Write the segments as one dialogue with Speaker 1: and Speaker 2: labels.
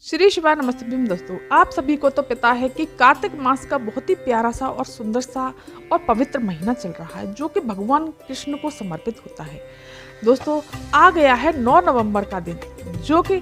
Speaker 1: श्री शिवाय नमस्ते दोस्तों, आप सभी को तो पता है कि कार्तिक मास का बहुत ही प्यारा सा और सुंदर सा और पवित्र महीना चल रहा है जो कि भगवान कृष्ण को समर्पित होता है। दोस्तों, आ गया है 9 नवंबर का दिन, जो कि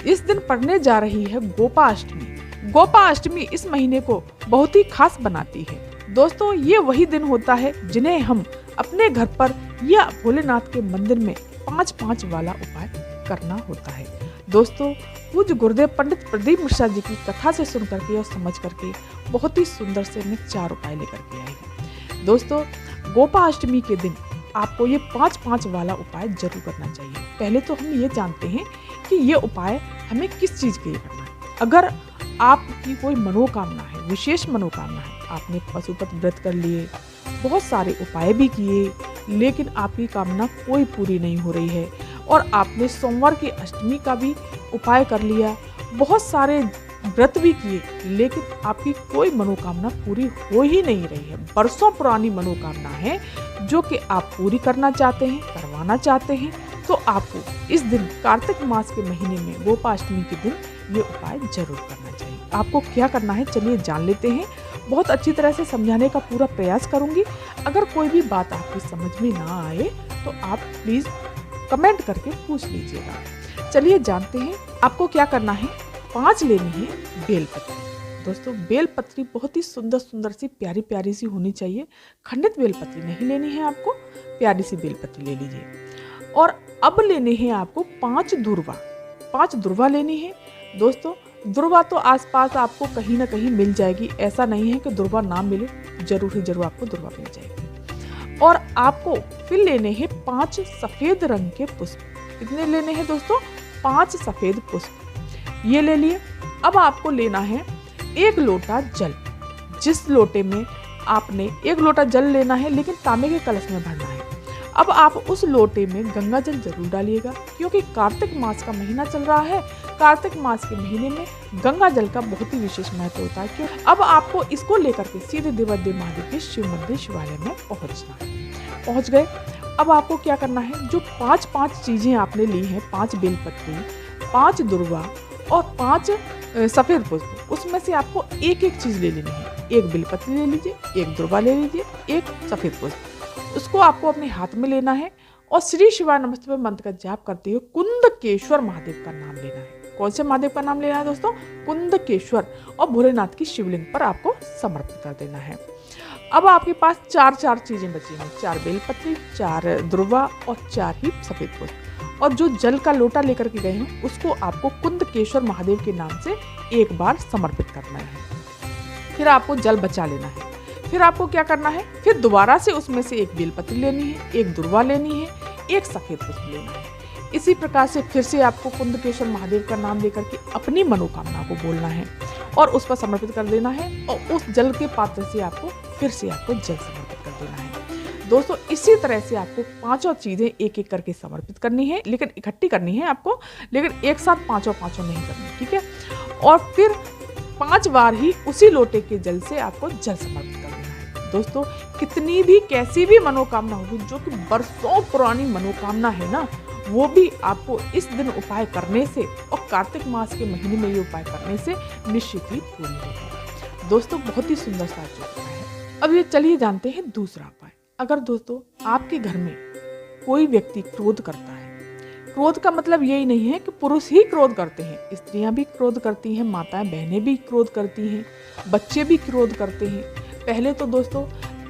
Speaker 1: इस दिन पड़ने जा रही है गोपाष्टमी। गोपाष्टमी इस महीने को बहुत ही खास बनाती है। दोस्तों, ये वही दिन होता है जिन्हें हम अपने घर पर या भोलेनाथ के मंदिर में 5-5 वाला उपाय करना होता है। दोस्तों, पूज्य गुरुदेव पंडित प्रदीप मिश्रा जी की कथा से सुन करके और समझ करके बहुत ही सुंदर से मैं 4 उपाय लेकर के आई हूँ। दोस्तों, गोपाष्टमी के दिन आपको ये 5-5 वाला उपाय जरूर करना चाहिए। पहले तो हम ये जानते हैं कि ये उपाय हमें किस चीज के लिए करना है। अगर आपकी कोई मनोकामना है, विशेष मनोकामना है, आपने पशुपत व्रत कर लिए, बहुत सारे उपाय भी किए, लेकिन आपकी कामना कोई पूरी नहीं हो रही है, और आपने सोमवार की अष्टमी का भी उपाय कर लिया, बहुत सारे व्रत भी किए, लेकिन आपकी कोई मनोकामना पूरी हो ही नहीं रही है, बरसों पुरानी मनोकामना है जो कि आप पूरी करना चाहते हैं, करवाना चाहते हैं, तो आपको इस दिन कार्तिक मास के महीने में गोपाष्टमी के दिन ये उपाय जरूर करना चाहिए। आपको क्या करना है, चलिए जान लेते हैं। बहुत अच्छी तरह से समझाने का पूरा प्रयास करूंगी। अगर कोई भी बात आपकी समझ में ना आए तो आप प्लीज कमेंट करके पूछ लीजिएगा। चलिए जानते हैं आपको क्या करना है। 5 लेनी है बेलपत्री। दोस्तों, बेलपत्री बहुत ही सुंदर सुंदर सी प्यारी प्यारी सी होनी चाहिए। खंडित बेलपत्री नहीं लेनी है, आपको प्यारी सी बेलपत्री ले लीजिए। और अब लेने हैं आपको 5 दुर्वा। 5 दुर्वा लेनी है। दोस्तों, दुर्वा तो आसपास आपको कहीं ना कहीं मिल जाएगी, ऐसा नहीं है कि दुर्वा ना मिले, जरूर ही जरूर आपको दुर्वा मिल जाएगी। और आपको फिर लेने हैं 5 सफेद रंग के पुष्प। कितने लेने हैं दोस्तों? 5 सफेद पुष्प ये ले लिए। अब आपको लेना है 1 लोटा जल। जिस लोटे में आपने 1 लोटा जल लेना है, लेकिन तांबे के कलश में भरना है। अब आप उस लोटे में गंगा जल जरूर डालिएगा, क्योंकि कार्तिक मास का महीना चल रहा है। कार्तिक मास के महीने में गंगा जल का बहुत ही विशेष महत्व होता है। क्यों? अब आपको इसको लेकर के सीधे देवादेव महादेव के शिव मंदिर शिवालय में पहुंचना है। पहुंच गए। अब आपको क्या करना है, जो 5-5 चीजें आपने ली हैं, 5 बेलपत्री, 5 दुर्वा और 5 सफेद पुष्प, उसमें से आपको एक चीज ले लेनी है। 1 बेलपत्री ले लीजिए, 1 दुर्वा ले लीजिए, 1 सफेद पुष्प। उसको आपको अपने हाथ में लेना है और श्री शिवाय नमस्ते मंत्र का जाप करते हुए कुंदकेश्वर महादेव का नाम लेना है। कौन से महादेव का नाम लेना है दोस्तों? कुंदकेश्वर। और भोलेनाथ की शिवलिंग पर आपको समर्पित कर देना है। अब आपके पास 4 चीजें बची हैं। 4 बेलपत्री, 4 दुर्वा और 4 ही सफेद पुष्प। और जो जल का लोटा लेकर के गए हैं, उसको आपको कुंदकेश्वर महादेव के नाम से एक बार समर्पित करना है। फिर आपको जल बचा लेना है। फिर आपको क्या करना है, फिर दोबारा से उसमें से 1 बेलपत्री लेनी है, 1 दुर्वा लेनी है, 1 सफेद पुष्प लेना है। इसी प्रकार से फिर से आपको कुंदकेश्वर महादेव का नाम लेकर के अपनी मनोकामना को बोलना है और उस पर समर्पित कर देना है। और उस जल के पात्र से आपको फिर से जल समर्पित कर देना है। दोस्तों, इसी तरह से आपको 5 चीजें एक करके समर्पित करनी है, लेकिन इकट्ठी करनी है आपको, लेकिन एक साथ 5 नहीं करनी, ठीक है? और फिर 5 बार ही उसी लोटे के जल से आपको जल समर्पित करना है। दोस्तों, कितनी भी कैसी भी मनोकामना होगी, जो कि बरसों पुरानी मनोकामना है ना, वो भी आपको इस दिन उपाय करने से और कार्तिक मास के महीने में ये उपाय करने से निश्चित ही पूरी होगी। दोस्तों, बहुत ही सुंदर सा उपाय है। अब ये चलिए जानते हैं दूसरा उपाय। अगर दोस्तों आपके घर में कोई व्यक्ति क्रोध करता है, क्रोध का मतलब यही नहीं है कि पुरुष ही क्रोध करते हैं, स्त्रियां भी क्रोध करती हैं, माताएं बहनें भी क्रोध करती हैं, बच्चे भी क्रोध करते हैं। पहले तो दोस्तों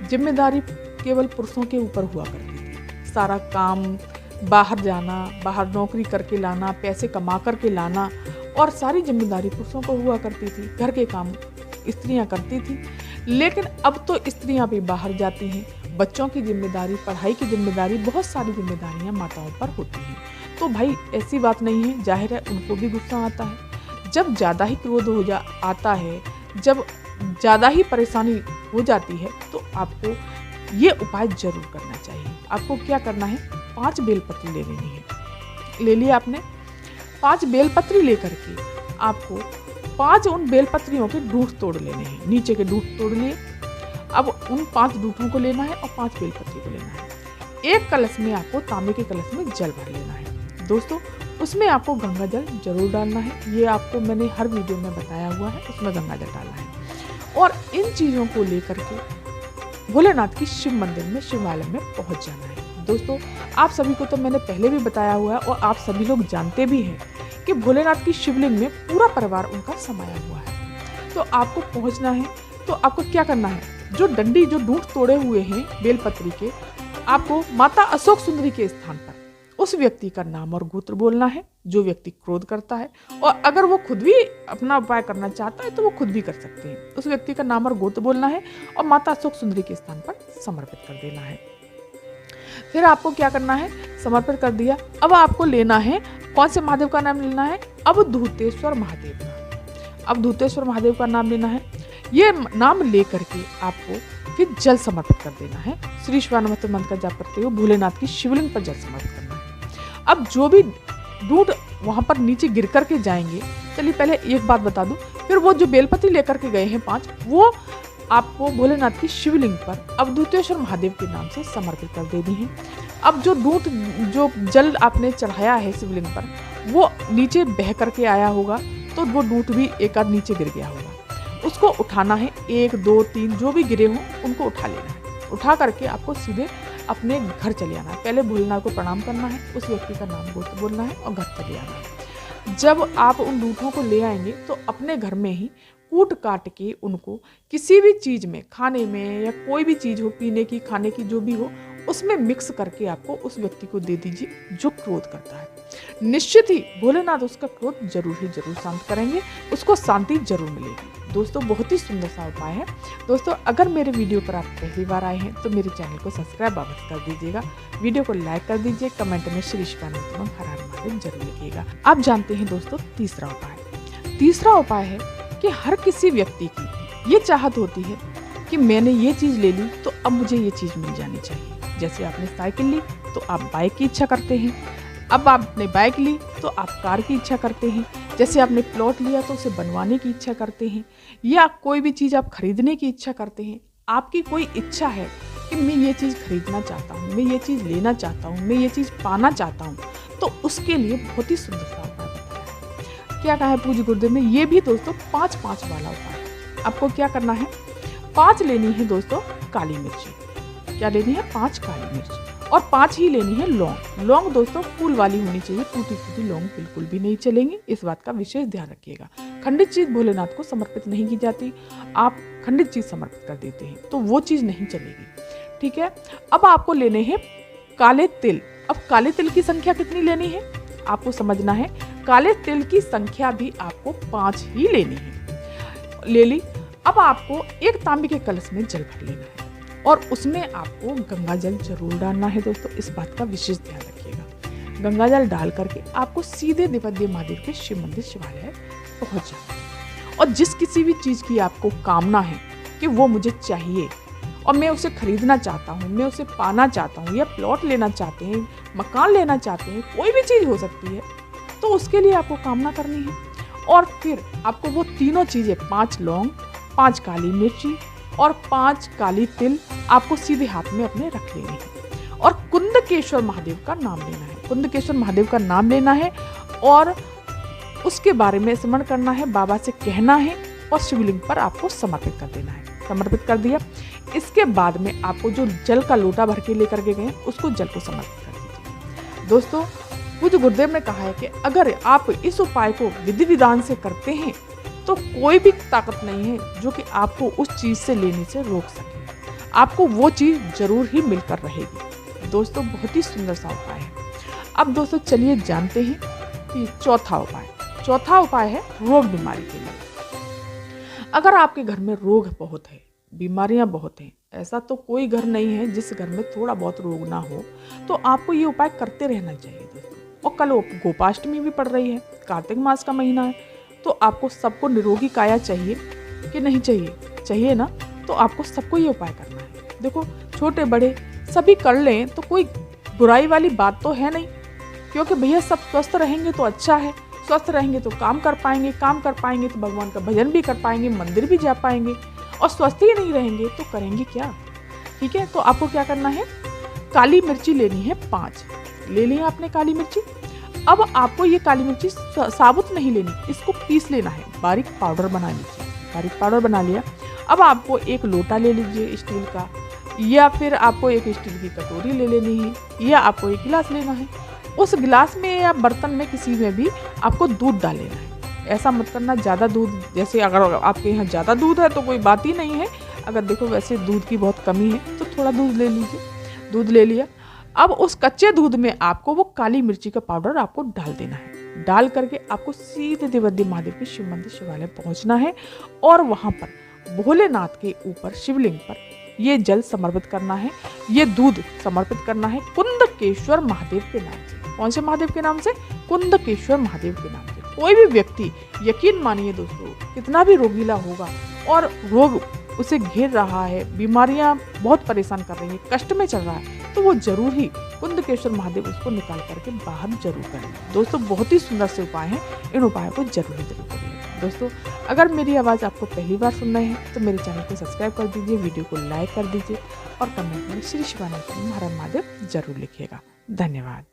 Speaker 1: जिम्मेदारी केवल पुरुषों के ऊपर हुआ करती थी। सारा काम, बाहर जाना, बाहर नौकरी करके लाना, पैसे कमा करके लाना, और सारी जिम्मेदारी पुरुषों को हुआ करती थी। घर के काम स्त्रियां करती थी। लेकिन अब तो स्त्रियां भी बाहर जाती हैं, बच्चों की जिम्मेदारी, पढ़ाई की जिम्मेदारी, बहुत सारी जिम्मेदारियां माताओं पर होती हैं। तो भाई ऐसी बात नहीं है, जाहिर है उनको भी गुस्सा आता है। जब ज़्यादा ही क्रोध आता है, जब ज़्यादा ही परेशानी हो जाती है, तो आपको ये उपाय जरूर करना चाहिए। आपको क्या करना है, 5 बेलपत्री ले लेनी है। ले लिया आपने 5 बेलपत्री लेकर के आपको 5 उन बेलपत्रियों के डूंठ तोड़ लेने हैं। नीचे के डूंठ तोड़ लिए। अब उन 5 डूंठों को लेना है और 5 बेलपत्री को लेना है। एक कलश में आपको तांबे के कलश में जल भर लेना है। दोस्तों, उसमें आपको गंगा जल जरूर डालना है। ये आपको मैंने हर वीडियो में बताया हुआ है, उसमें गंगा जल डालना है। और इन चीज़ों को लेकर के भोलेनाथ की शिव मंदिर में, शिवालय में पहुंच जाना है। दोस्तों, आप सभी को तो मैंने पहले भी बताया हुआ है और आप सभी लोग जानते भी हैं कि भोलेनाथ की शिवलिंग में पूरा परिवार उनका समाया हुआ है। तो आपको पहुंचना है, तो आपको क्या करना है, जो डंडी, जो डूंठ तोड़े हुए हैं बेलपत्री के, आपको माता अशोक सुंदरी के स्थान पर उस व्यक्ति का नाम और गोत्र बोलना है जो व्यक्ति क्रोध करता है। और अगर वो खुद भी अपना उपाय करना चाहता है तो वो खुद भी कर सकते हैं। उस व्यक्ति का नाम और गोत्र बोलना है और माता अशोक सुंदरी के स्थान पर समर्पित कर देना है। फिर आपको क्या करना है, समर्पित कर दिया। अब आपको लेना है, कौन से महादेव का नाम लेना है, अवधूतेश्वर महादेव का। अवधूतेश्वर महादेव का नाम लेना है। ये नाम लेकर के आपको फिर जल समर्पित कर देना है। श्री शिवानंद मंत्र का जाप करते हुए भोलेनाथ की शिवलिंग पर जल समर्पित करना है। अब जो भी दूध वहां पर नीचे गिर करके जाएंगे, चलिए पहले एक बात बता दूं, फिर वो जो बेलपत्री लेकर के गए हैं 5, वो आपको भोलेनाथ की शिवलिंग पर अवधूतेश्वर महादेव के नाम से समर्पित कर देनी है। अब जो दूध, जो जल आपने चढ़ाया है शिवलिंग पर, वो नीचे बह करके आया होगा, तो वो दूध भी एक आध नीचे गिर गया होगा। उसको उठाना है, 1 2 3 जो भी गिरे हों उनको उठा लेना है। उठा करके आपको सीधे अपने घर चले आना है। पहले भोलेनाथ को प्रणाम करना है, उस व्यक्ति का नाम गोत्र बोलना है और घर चले आना है। जब आप उन दूधों को ले आएंगे तो अपने घर में ही कूट काट के उनको किसी भी चीज में, खाने में या कोई भी चीज हो, पीने की, खाने की, जो भी हो, उसमें मिक्स करके आपको उस व्यक्ति को दे दीजिए जो क्रोध करता है। निश्चित ही भोलेनाथ उसका क्रोध जरूर ही जरूर शांत करेंगे, उसको शांति जरूर मिलेगी। दोस्तों, बहुत ही सुंदर सा उपाय है। दोस्तों, अगर मेरे वीडियो पर आप पहली बार आए हैं तो मेरे चैनल को सब्सक्राइब अवश्य कर दीजिएगा, वीडियो को लाइक कर दीजिए, कमेंट में श्री शिवानंद हर हर महादेव जरूर लिखिएगा। आप जानते हैं दोस्तों, तीसरा उपाय है कि हर किसी व्यक्ति की ये चाहत होती है कि मैंने ये चीज ले ली तो अब मुझे ये चीज मिल जानी चाहिए। जैसे आपने साइकिल ली तो आप बाइक की इच्छा करते हैं, अब आपने बाइक ली तो आप कार की इच्छा करते हैं, जैसे आपने प्लॉट लिया तो उसे बनवाने की इच्छा करते हैं, या कोई भी चीज़ आप खरीदने की इच्छा करते हैं। आपकी कोई इच्छा है कि मैं ये चीज़ खरीदना चाहता हूँ, मैं ये चीज़ लेना चाहता हूँ, मैं ये चीज़ पाना चाहता हूँ, तो उसके लिए बहुत ही सुंदर सा उपाय बताया है। क्या कहा है पूज्य गुरुदेव ने, ये भी दोस्तों 5-5 वाला उपाय। आपको क्या करना है, 5 लेनी है दोस्तों काली मिर्ची। क्या लेनी है, 5 काली मिर्च, और 5 ही लेनी है लौंग। लौंग दोस्तों फूल वाली होनी चाहिए, टूटी फूटी लौंग बिल्कुल भी नहीं चलेंगी, इस बात का विशेष ध्यान रखिएगा। खंडित चीज भोलेनाथ को समर्पित नहीं की जाती, आप खंडित चीज समर्पित कर देते हैं तो वो चीज नहीं चलेगी। ठीक है, अब आपको लेने हैं काले तिल। अब काले तिल की संख्या कितनी लेनी है आपको समझना है। काले तिल की संख्या भी आपको 5 ही लेनी है। ले ली। अब आपको एक तांबे के कलश में जल भर लेना है और उसमें आपको गंगा जल जरूर डालना है। दोस्तों, इस बात का विशेष ध्यान रखिएगा। गंगा जल डाल करके आपको सीधे निवेद्य महादेव के शिव मंदिर, शिवालय पहुंच जाना है। और जिस किसी भी चीज की आपको कामना है कि वो मुझे चाहिए और मैं उसे खरीदना चाहता हूँ, मैं उसे पाना चाहता हूँ, या प्लॉट लेना चाहते हैं, मकान लेना चाहते हैं, कोई भी चीज हो सकती है, तो उसके लिए आपको कामना करनी है। और फिर आपको वो तीनों चीजें, 5 लौंग, 5 काली मिर्ची और 5 काली तिल आपको सीधे हाथ में अपने रख लेने हैं और कुंदकेश्वर महादेव का नाम लेना है। कुंदकेश्वर महादेव का नाम लेना है और उसके बारे में स्मरण करना है, बाबा से कहना है और शिवलिंग पर आपको समर्पित कर देना है। समर्पित कर दिया। इसके बाद में आपको जो जल का लोटा भर के लेकर के गए उसको जल को समर्पित कर दीजिए। दोस्तों, पूज्य गुरुदेव ने कहा है कि अगर आप इस उपाय को विधि विधान से करते हैं तो कोई भी ताकत नहीं है जो कि आपको उस चीज से लेने से रोक सके। आपको वो चीज जरूर ही मिलकर रहेगी। दोस्तों, बहुत ही सुंदर सा उपाय है। अब दोस्तों चलिए जानते हैं कि चौथा उपाय है रोग बीमारी के लिए। अगर आपके घर में रोग बहुत है, बीमारियां बहुत हैं, ऐसा तो कोई घर नहीं है जिस घर में थोड़ा बहुत रोग ना हो, तो आपको ये उपाय करते रहना चाहिए दोस्तों। और कल गोपाष्टमी भी पड़ रही है, कार्तिक मास का महीना है, तो आपको सबको निरोगी काया चाहिए कि नहीं चाहिए? चाहिए ना, तो आपको सबको ये उपाय करना है। देखो, छोटे बड़े सभी कर लें तो कोई बुराई वाली बात तो है नहीं, क्योंकि भैया सब स्वस्थ रहेंगे तो अच्छा है। स्वस्थ रहेंगे तो काम कर पाएंगे तो भगवान का भजन भी कर पाएंगे, मंदिर भी जा पाएंगे। और स्वस्थ ही नहीं रहेंगे तो करेंगे क्या? ठीक है, तो आपको क्या करना है, काली मिर्ची लेनी है 5। ले ली आपने काली मिर्ची। अब आपको ये काली मिर्ची साबुत नहीं लेनी, इसको पीस लेना है, बारीक पाउडर बना लीजिए। बारीक पाउडर बना लिया। अब आपको एक लोटा ले लीजिए स्टील का, या फिर आपको एक स्टील की कटोरी ले लेनी है, या आपको एक गिलास लेना है। उस गिलास में या बर्तन में किसी में भी आपको दूध डाल लेना है। ऐसा मत करना ज़्यादा दूध, जैसे अगर आपके यहाँ ज़्यादा दूध है तो कोई बात ही नहीं है, अगर देखो वैसे दूध की बहुत कमी है तो थोड़ा दूध ले लीजिए। दूध ले लिया। अब उस कच्चे दूध में आपको वो काली मिर्ची का पाउडर आपको डाल देना है। डाल करके आपको सीधे देवद्दी महादेव के शिव मंदिर शिवालय पहुंचना है और वहां पर भोलेनाथ के ऊपर शिवलिंग पर ये जल समर्पित करना है, ये दूध समर्पित करना है कुंदकेश्वर महादेव के नाम से। कौन से महादेव के नाम से? कुंदकेश्वर महादेव के नाम से। कोई भी व्यक्ति, यकीन मानिए दोस्तों, कितना भी रोगीला होगा और रोग उसे घेर रहा है, बीमारियां बहुत परेशान कर रही है, कष्ट में चल रहा है, तो वो जरूर ही कुंदकेश्वर महादेव उसको निकाल करके बाहर जरूर करें। दोस्तों बहुत ही सुंदर से उपाय हैं, इन उपायों को जरूर करिए। दोस्तों अगर मेरी आवाज़ आपको पहली बार सुनना है तो मेरे चैनल को सब्सक्राइब कर दीजिए, वीडियो को लाइक कर दीजिए और कमेंट में श्री शिवानंद हर हर महादेव जरूर लिखिएगा। धन्यवाद।